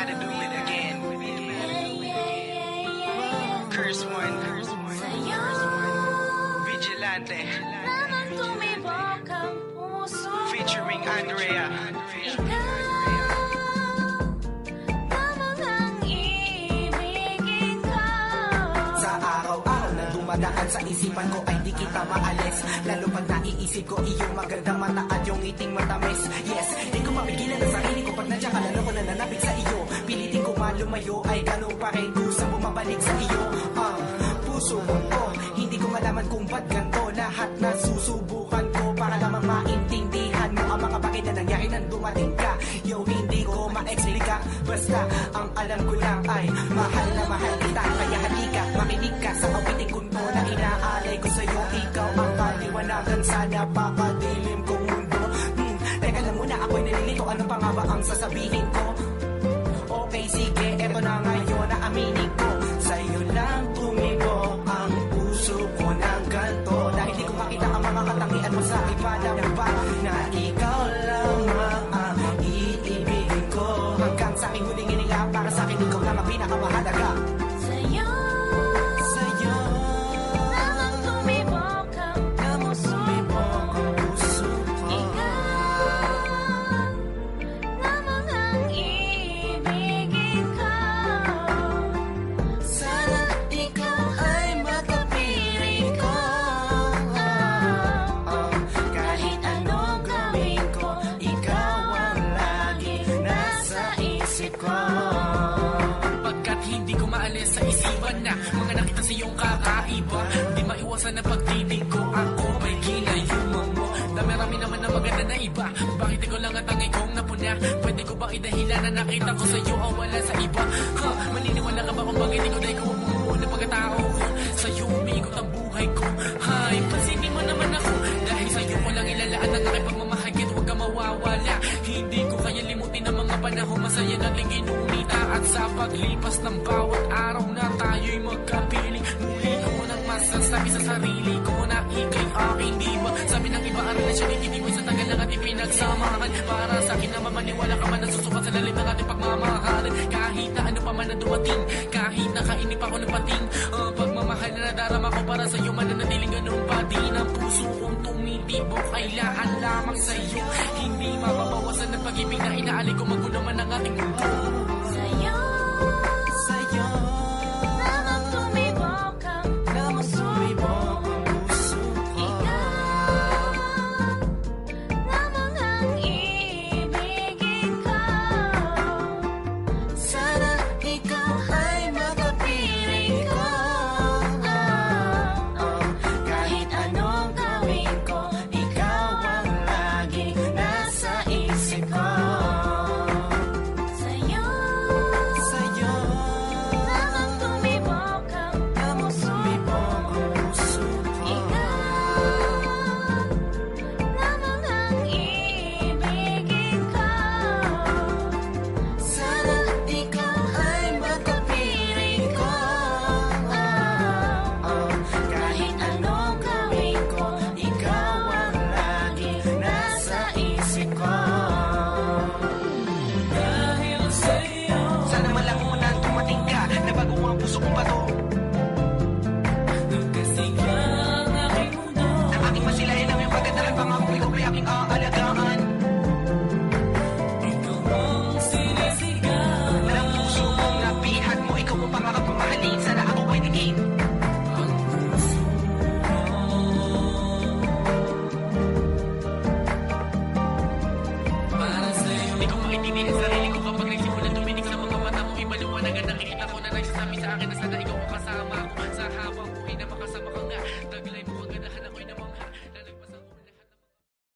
gotta do it again. Curse one, Vigilante, featuring Andrea. Dumadaan sa isipan ko ay di kita maalis. Lalo pag naiisip ko iyong magandang mata at yung ngiting matamis. Yes, di ko mapigilan ang sarili ko pag nandiyan ka. Lalo ko na nanapit sa iyo. Pilitin ko malumayo ay ganun pa rin kusang bumabalik sa iyo. Puso ko hindi ko malaman kung ba't ganito. Lahat na susubukan ko para lamang maintindihan mo ang mga bagay na nangyari nang dumating ka. Yo, hindi ko ma-explica. Basta ang alam ko lang ay mahal na mahal kita. Kaya halika, makinig ka sa awiting ko na inaalay ko sa'yo. Ikaw ang kaliwanagan sa napakadilim kong mundo. Teka lang muna, ako'y nalilito. Ano pa nga ba ang sasabihin ko? Okay, sige, eto na ngayon na aminin ko. Sa'yo lang tumigo ang puso ko ng ganto. Dahil di ko makita ang mga katangian mo sa iba lang ba na ikaw lamang ang iibigin ko. Hanggang sa aking huling hininga, para sa akin ikaw lang ang pinakamahalaga. Pagkat hindi ko maalis sa isipan na mga nakita sa iyong kakaiba. Di maiwasan na pagtitig ko, ako may kinayuman mo. Dami-rami naman na maganda na iba. Bakit ikaw lang at ang ikong napuna? Pwede ko bang idahilan na nakita ko sa iyo ang wala sa iba? Maniniwala ka ba kung bakit ikaw dahil ko bumuo na pagkatao ko? Sa iyo umiikot ang buhay ko. Hay, pansinin mo naman ako. Dahil sa iyo ko lang ilalaan ang aking pagmamahal. Kaya huwag ka mawawala. Hindi ko kaya limutin ang mga panahon masaya nating ginunita. At sa paglipas ng bawat araw na tayo'y magkapiling, muli ko nang masasabi sa sarili ko na ikay aking diba. Sabi ng iba ang relasyon itiniway sa tagal ng ating pinagsamahan. Para sa akin naman maniwala ka man nasusukat sa lalim ng ating pagmamahalan. Kahit na ano pa man na dumating, kahit nakainip ako ng pating, pagmamahal na nadarama ko para sa iyo mananatiling ganun pa din. Ang puso kong tumitibok ay laan lamang sa iyo. Hindi mapabawasan ng pag-ibig na inaali ko maguna man ang ating mundo. Nakikita ko na nagsasabi sa akin na sana ikaw ang kasama ko sa habang